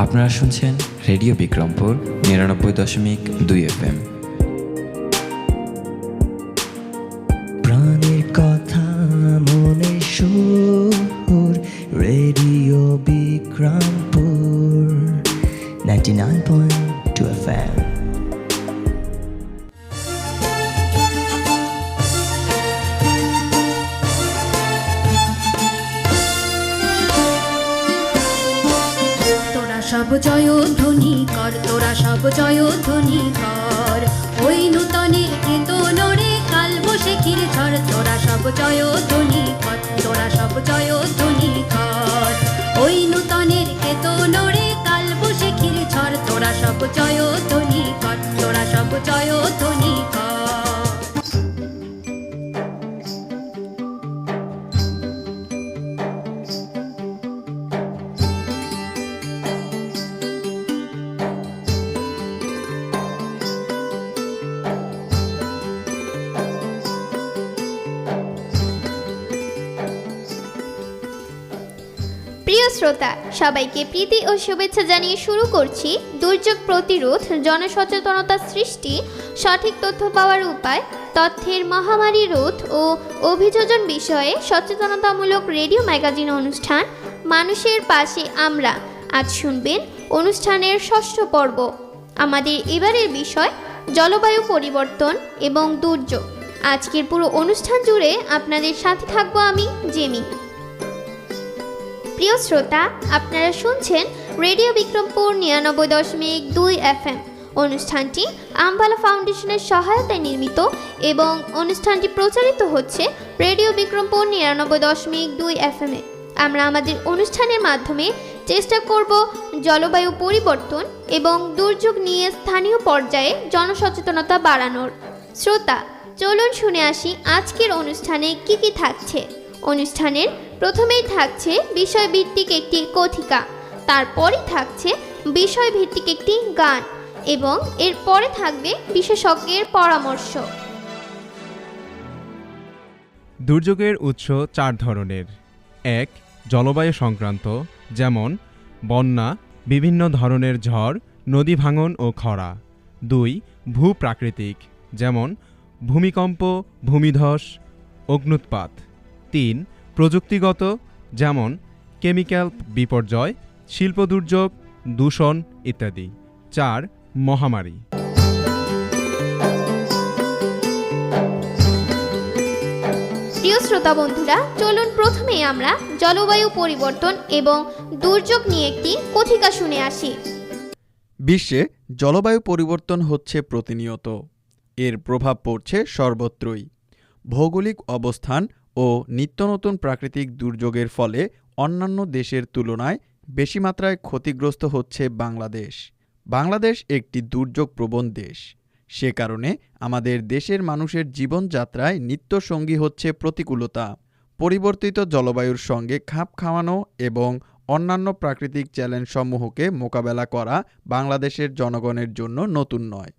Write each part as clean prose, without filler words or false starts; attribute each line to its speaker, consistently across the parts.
Speaker 1: আপনারা শুনছেন radio Bikrampur ৯৯.২ FM।
Speaker 2: প্রাণের কথা মনে সুর, রেডিও বিক্রমপুর 99.2 FM।
Speaker 3: সব জয়ধ্বনি কর, তোরা সব জয়ধ্বনি কর, ওই নূতনের কেতনরে কাল বৈশাখীর ঝড়। তোরা সব জয়ধ্বনি কর, তোরা সব জয়ধ্বনি কর, ওই নূতনের কেতনরে কাল বৈশাখীর ঝড়। তোরা সব জয়ধ্বনি কর, তোরা সব জয়ধ্বনি কর।
Speaker 4: প্রিয় শ্রোতা, সবাইকে প্রীতি ও শুভেচ্ছা জানিয়ে শুরু করছি দুর্যোগ প্রতিরোধ, জনসচেতনতা সৃষ্টি, সঠিক তথ্য পাওয়ার উপায়, তথ্যের মহামারী রোধ ও অভিযোজন বিষয়ে সচেতনতামূলক রেডিও ম্যাগাজিন অনুষ্ঠান মানুষের পাশে আমরা। আজ শুনবেন অনুষ্ঠানের ষষ্ঠ পর্ব। আমাদের এবারের বিষয় জলবায়ু পরিবর্তন এবং দুর্যোগ। আজকের পুরো অনুষ্ঠান জুড়ে আপনাদের সাথে থাকবো আমি, জেমি। প্রিয় শ্রোতা, আপনারা শুনছেন রেডিও বিক্রমপুর ৯৯.২ FM। অনুষ্ঠানটি আমবালা ফাউন্ডেশনের সহায়তায় নির্মিত এবং অনুষ্ঠানটি প্রচারিত হচ্ছে রেডিও বিক্রমপুর ৯৯.২ FM এ। আমরা আমাদের অনুষ্ঠানের মাধ্যমে চেষ্টা করব জলবায়ু পরিবর্তন এবং দুর্যোগ নিয়ে স্থানীয় পর্যায়ে জনসচেতনতা বাড়ানোর। শ্রোতা, চলুন শুনে আসি আজকের অনুষ্ঠানে কি কি থাকছে। অনুষ্ঠানের প্রথমেই থাকছে বিষয়ভিত্তিক একটি কথিকা, তারপরই থাকছে বিষয়ভিত্তিক একটি গান এবং এরপরে থাকবে বিশেষজ্ঞের পরামর্শ।
Speaker 5: দুর্যোগের উৎস ৪ ধরনের। ১. জলবায়ু সংক্রান্ত, যেমন বন্যা, বিভিন্ন ধরনের ঝড়, নদী ভাঙন ও খরা। ২. ভূপ্রাকৃতিক, যেমন ভূমিকম্প, ভূমিধস, অগ্ন্যুৎপাত। ৩. প্রযুক্তিগত, যেমন কেমিক্যাল বিপর্যয়, শিল্প দুর্যোগ, দূষণ ইত্যাদি। ৪. মহামারী।
Speaker 4: প্রিয় শ্রোতা বন্ধুরা, চলুন প্রথমেই আমরা জলবায়ু পরিবর্তন এবং দুর্যোগ নিয়ে একটি কথিকা শুনে আসি।
Speaker 6: বিশ্বে জলবায়ু পরিবর্তন হচ্ছে প্রতিনিয়ত। এর প্রভাব পড়ছে সর্বত্রই। ভৌগোলিক অবস্থান ও নিত্যনতুন প্রাকৃতিক দুর্যোগের ফলে অন্যান্য দেশের তুলনায় বেশি মাত্রায় ক্ষতিগ্রস্ত হচ্ছে বাংলাদেশ। বাংলাদেশ একটি দুর্যোগপ্রবণ দেশ। সে কারণে আমাদের দেশের মানুষের জীবনযাত্রায় নিত্য সঙ্গী হচ্ছে প্রতিকূলতা। পরিবর্তিত জলবায়ুর সঙ্গে খাপ খাওয়ানো এবং অন্যান্য প্রাকৃতিক চ্যালেঞ্জসমূহকে মোকাবেলা করা বাংলাদেশের জনগণের জন্য নতুন নয়।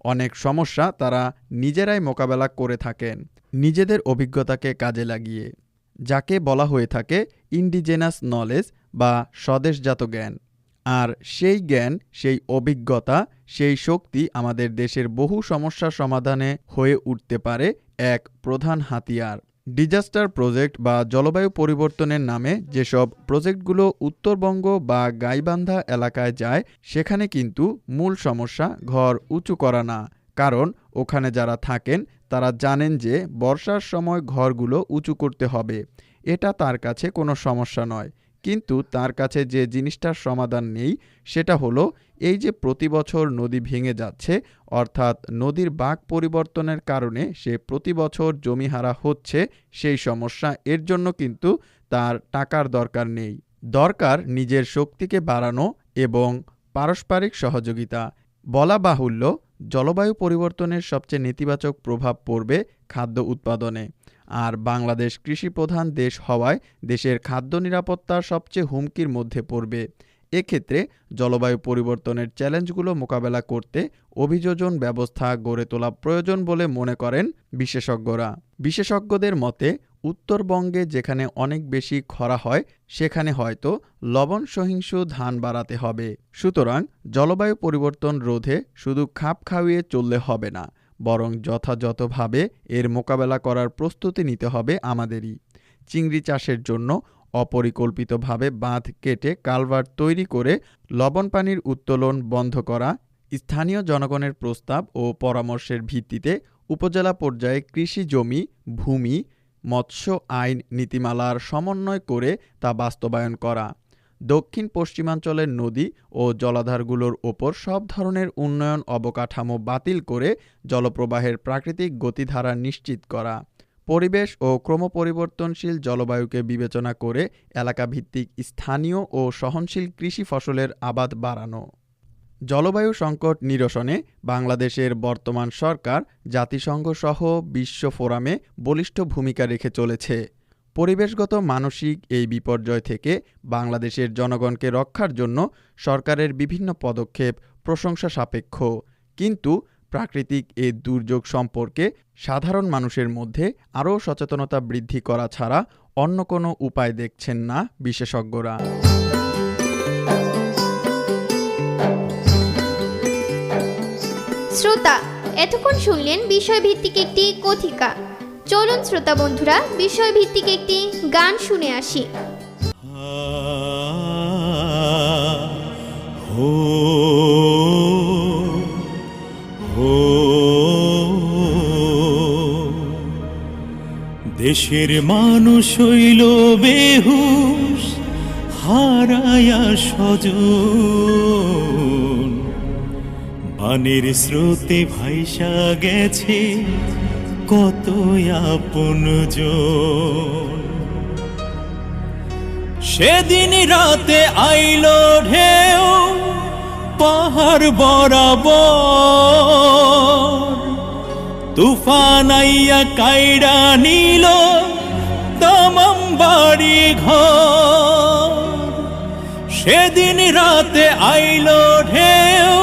Speaker 6: অনেক সমস্যা তারা নিজেরাই মোকাবেলা করে থাকেন, নিজেদের অভিজ্ঞতাকে কাজে লাগিয়ে, যাকে বলা হয়ে থাকে ইন্ডিজেনাস নলেজ বা স্বদেশজাত জ্ঞান। আর সেই জ্ঞান, সেই অভিজ্ঞতা, সেই শক্তি আমাদের দেশের বহু সমস্যা সমাধানে হয়ে উঠতে পারে এক প্রধান হাতিয়ার। ডিজাস্টার প্রজেক্ট বা জলবায়ু পরিবর্তনের নামে যেসব প্রজেক্টগুলো উত্তরবঙ্গ বা গাইবান্ধা এলাকায় যায়, সেখানে কিন্তু মূল সমস্যা ঘর উঁচু করা না। কারণ ওখানে যারা থাকেন তারা জানেন যে বর্ষার সময় ঘরগুলো উঁচু করতে হবে। এটা তার কাছে কোনো সমস্যা নয়। কিন্তু তার কাছে যে জিনিসটার সমাধান নেই, সেটা হলো এই যে প্রতি বছর নদী ভেঙে যাচ্ছে, অর্থাৎ নদীর বাঁক পরিবর্তনের কারণে সে প্রতি বছর জমিহারা হচ্ছে, সেই সমস্যা। এর জন্য কিন্তু তার টাকার দরকার নেই, দরকার নিজের শক্তিকে বাড়ানো এবং পারস্পরিক সহযোগিতা। বলা বাহুল্য, জলবায়ু পরিবর্তনের সবচেয়ে নেতিবাচক প্রভাব পড়বে খাদ্য উৎপাদনে। আর বাংলাদেশ কৃষিপ্রধান দেশ হওয়ায় দেশের খাদ্য নিরাপত্তা সবচেয়ে হুমকির মধ্যে পড়বে। এক্ষেত্রে জলবায়ু পরিবর্তনের চ্যালেঞ্জগুলো মোকাবেলা করতে অভিযোজন ব্যবস্থা গড়ে তোলা প্রয়োজন বলে মনে করেন বিশেষজ্ঞরা। বিশেষজ্ঞদের মতে উত্তরবঙ্গে যেখানে অনেক বেশি খরা হয় সেখানে হয়তো লবণ সহিষ্ণু ধান বাড়াতে হবে। সুতরাং জলবায়ু পরিবর্তন রোধে শুধু খাপ খাইয়ে চললে হবে না, বরং যথাযথভাবে এর মোকাবেলা করার প্রস্তুতি নিতে হবে আমাদেরই। চিংড়ি চাষের জন্য অপরিকল্পিতভাবে বাঁধ কেটে কালভার্ট তৈরি করে লবণ পানির উত্তোলন বন্ধ করা, স্থানীয় জনগণের প্রস্তাব ও পরামর্শের ভিত্তিতে উপজেলা পর্যায়ে কৃষি জমি, ভূমি, মৎস্য আইন নীতিমালার সমন্বয় করে তা বাস্তবায়ন করা, দক্ষিণ পশ্চিমাঞ্চলের নদী ও জলাধারগুলোর ওপর সব ধরনের উন্নয়ন অবকাঠামো বাতিল করে জলপ্রবাহের প্রাকৃতিক গতিধারা নিশ্চিত করা, পরিবেশ ও ক্রমপরিবর্তনশীল জলবায়ুকে বিবেচনা করে এলাকাভিত্তিক স্থানীয় ও সহনশীল কৃষি ফসলের আবাদ বাড়ানো। জলবায়ু সংকট নিরসনে বাংলাদেশের বর্তমান সরকার জাতিসংঘ সহ বিশ্ব ফোরামে বলিষ্ঠ ভূমিকা রেখে চলেছে। পরিবেশগত মানসিক এই বিপর্যয় থেকে বাংলাদেশের জনগণকে রক্ষার জন্য সরকারের বিভিন্ন পদক্ষেপ প্রশংসা সাপেক্ষ, কিন্তু প্রাকৃতিক এই দুর্যোগ সম্পর্কে সাধারণ মানুষের মধ্যে আরও সচেতনতা বৃদ্ধি করা ছাড়া অন্য কোনো উপায় দেখছেন না বিশেষজ্ঞরা।
Speaker 4: শ্রোতা, এতক্ষণ শুনলেন বিষয়ভিত্তিক একটি কথিকা। চলুন শ্রোতা বন্ধুরা, বিষয়ভিত্তিক একটি গান শুনে আসি।
Speaker 7: দেশের মানুষ হইল বেহুশ, হারায়া স্বজন, পানির স্রোতে ভাইসা গেছে কত আপনজন। সেদিন রাতে আইলো ঢেউ পাহাড় বরাবর, তুফান আইয়া কাইড়া নিল তামাম বাড়ি ঘর। সেদিন রাতে আইলো ঢেউ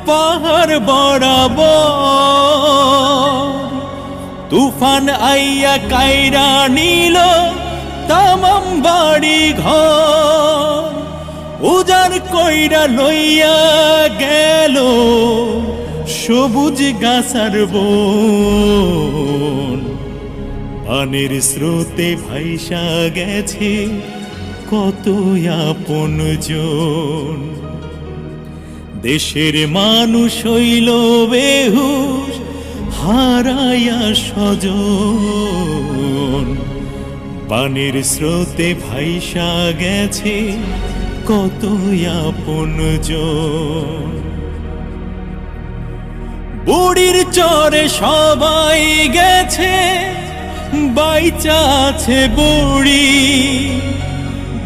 Speaker 7: পাহাড় বরাবর, তুফান আইয়া কাইড়া নিল তামাম বাড়ি ঘর। উজাড় কইরা লইয়া গেল সবুজ গাছার বন, পানির স্রোতে ভাইসা গেছে কত আপনজন। দেশের মানুষ হইল বেহুশ, হারায়া স্বজন, পানির স্রোতে ভাইসা গেছে কত আপনজন। বুড়ির চরে সবাই গেছে, বাইচা আছে বুড়ি,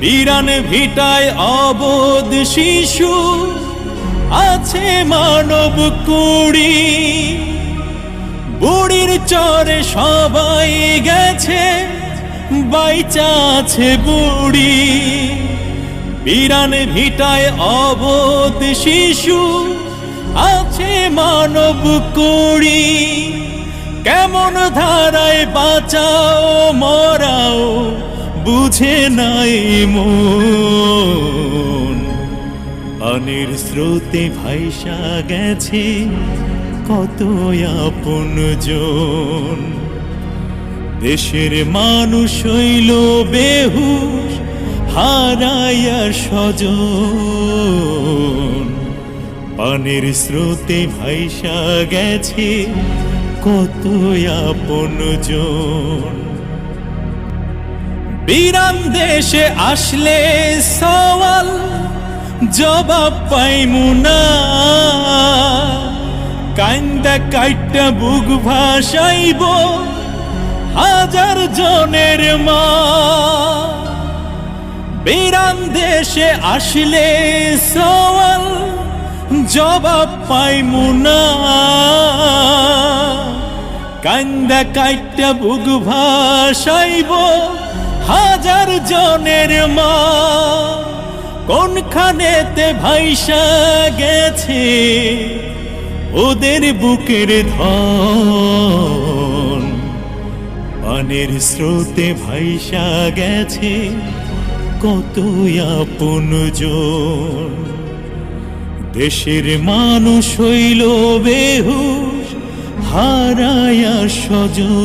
Speaker 7: বিরান ভিটায় অবোধ শিশু আছে মানব কুড়ি। বুড়ির চরে সবাই গেছে, বাইচা আছে বুড়ি, বিরান ভিটায় অবোধ শিশু আছে মানব কুড়ি। কেমন ধারায় বাঁচাও মরাও বুঝে নাই মন, পানির স্রোতে ভাইসা গেছে কত আপনজন। দেশের মানুষ হইল বেহুশ, হারায়া স্বজন, পানির স্রোতে ভাইসা গেছে কত আপনজন। বিরান দেশে আসলে সওয়াল জবাব পাইমু না, কান্দা কাইটা বুক ভাসাইব হাজার জনের মা। বিরান দেশে আসলে সওয়াল জবাব পাইমু না, কান্দা কাইটা বুক ভাসাইব হাজার জনের মা। কোনখানেতে ভাইসা গেছে ওদের বুকের ধন, বানের স্রোতে ভাইসা গেছে কত আপনজন, দেশের মানুষ হইল বেহুশ হারায়া স্বজন।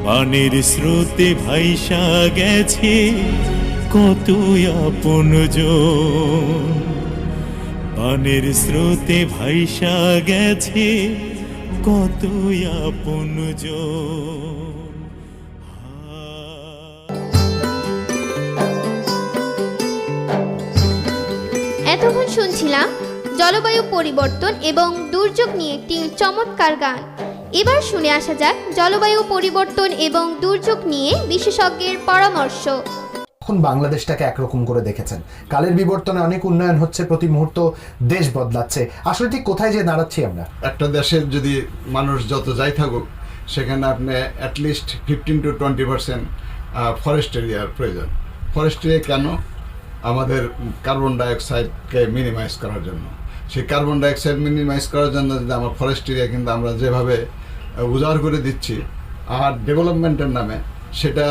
Speaker 7: বানের স্রোতে ভাইসা গেছে কত আপনজন, বানের স্রোতে ভাইসা গেছে কত আপনজন।
Speaker 4: এতক্ষণ শুনছিলাম জলবায়ু পরিবর্তন এবং দুর্যোগ নিয়ে একটি চমৎকার গান। এবার শুনে আসা যাক জলবায়ু পরিবর্তন এবং দুর্যোগ নিয়ে বিশেষজ্ঞের পরামর্শ।
Speaker 8: এখন বাংলাদেশটাকে একরকম করে দেখেছেন, কালের বিবর্তনে অনেক উন্নয়ন হচ্ছে, প্রতি মুহূর্ত দেশ বদলাচ্ছে, আসলে ঠিক কোথায় যে দাঁড়াচ্ছি আমরা?
Speaker 9: একটা দেশের যদি মানুষ যত যাই থাকুক সেখানে আপনি অ্যাটলিস্ট 15 to 20% ফরেস্ট এরিয়ার প্রয়োজন। ফরেস্ট এরিয়া কেন? আমাদের কার্বন ডাইঅক্সাইডকে মিনিমাইজ করার জন্য। সেই কার্বন ডাইঅক্সাইড মিনিমাইজ করার জন্য যদি আমার ফরেস্ট এরিয়া কিন্তু আমরা যেভাবে উজাড় করে দিচ্ছি আর ডেভেলপমেন্টের নামে, সেটা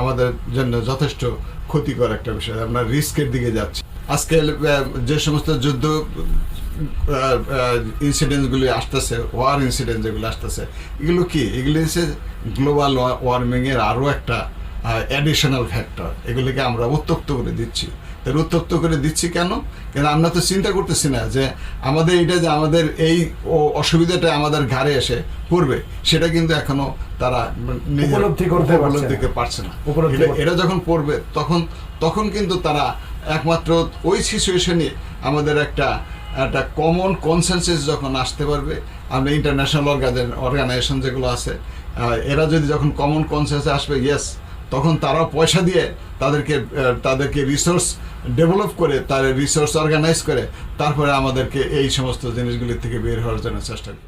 Speaker 9: আমাদের জন্য যথেষ্ট ক্ষতিকর একটা বিষয়। আমরা রিস্কের দিকে যাচ্ছি। আজকে যে সমস্ত যুদ্ধ ইনসিডেন্টসগুলি আসতেছে, ওয়ার ইনসিডেন্ট যেগুলো আসতেছে, এগুলো কি? এগুলি হচ্ছে গ্লোবাল ওয়ার্মিংয়ের আরও একটা অ্যাডিশনাল ফ্যাক্টর। এগুলিকে আমরা উত্তপ্ত করে দিচ্ছি। তার উত্তপ্ত করে দিচ্ছি কেন? কেন আমরা তো চিন্তা করতেছি না যে আমাদের এটা যে আমাদের এই অসুবিধাটা আমাদের ঘাড়ে এসে পড়বে, সেটা কিন্তু এখনো তারা
Speaker 8: উপলব্ধি করতে
Speaker 9: পারছে না। এটা যখন পড়বে তখন কিন্তু তারা একমাত্র ওই সিচুয়েশনে আমাদের একটা কমন কনসেনসাস যখন আসতে পারবে, আমরা ইন্টারন্যাশনাল অর্গানাইজেশন যেগুলো আছে এরা যদি যখন কমন কনসেন্সাসে আসবে, ইয়েস, তখন তারাও পয়সা দিয়ে তাদেরকে রিসোর্স ডেভেলপ করে, তার রিসোর্স অর্গানাইজ করে তারপরে আমাদেরকে এই সমস্ত জিনিসগুলির থেকে বের হওয়ার জন্য চেষ্টা করি।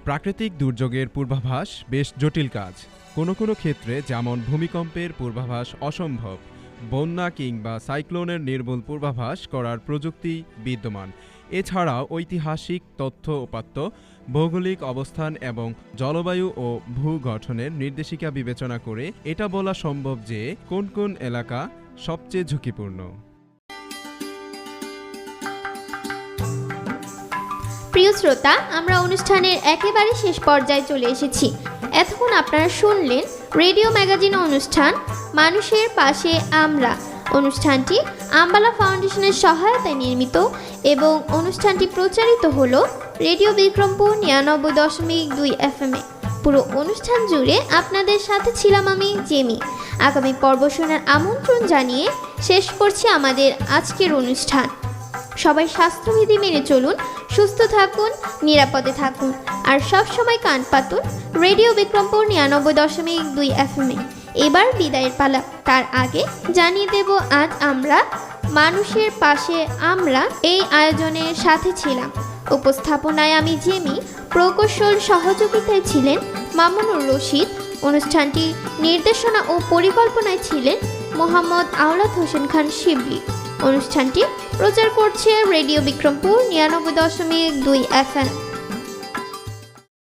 Speaker 5: প্রাকৃতিক দুর্যোগের পূর্বাভাস বেশ জটিল কাজ। কোনো কোনো ক্ষেত্রে, যেমন ভূমিকম্পের পূর্বাভাস অসম্ভব, বন্যা কিংবা সাইক্লোনের নির্ভুল পূর্বাভাস করার প্রযুক্তি বিদ্যমান। এছাড়াও ঐতিহাসিক তথ্য উপাত্ত, ভৌগোলিক অবস্থান এবং জলবায়ু ও ভূগঠনের নির্দেশিকা বিবেচনা করে এটা বলা সম্ভব যে কোন কোন এলাকা সবচেয়ে ঝুঁকিপূর্ণ।
Speaker 4: প্রিয় শ্রোতা, আমরা অনুষ্ঠানের একেবারে শেষ পর্যায়ে চলে এসেছি। এতক্ষণ আপনারা শুনলেন রেডিও ম্যাগাজিন অনুষ্ঠান মানুষের পাশে আমরা। অনুষ্ঠানটি আম্বালা ফাউন্ডেশনের সহায়তায় নির্মিত এবং অনুষ্ঠানটি প্রচারিত হলো রেডিও বিক্রমপুর 99.2 FM এ। পুরো অনুষ্ঠান জুড়ে আপনাদের সাথে ছিলাম আমি জেমি। আগামী পর্ব শোনার আমন্ত্রণ জানিয়ে শেষ করছি আমাদের আজকের অনুষ্ঠান। সবাই স্বাস্থ্যবিধি মেনে চলুন, সুস্থ থাকুন, নিরাপদে থাকুন আর সবসময় কান পাতুন রেডিও বিক্রমপুর 99.2 FM এ। এবার বিদায়ের পালা। তার আগে জানিয়ে দেব আজ আমরা মানুষের পাশে আমরা এই আয়োজনের সাথে ছিলাম। উপস্থাপনায় আমি জেমি, প্রকৌশল সহযোগিতায় ছিলেন মামুনুর রশিদ, অনুষ্ঠানটি নির্দেশনা ও পরিকল্পনায় ছিলেন মোহাম্মদ আওলাদ হোসেন খান শিবলি। অনুষ্ঠানটি প্রচার করছে রেডিও বিক্রমপুর 99.2 FM।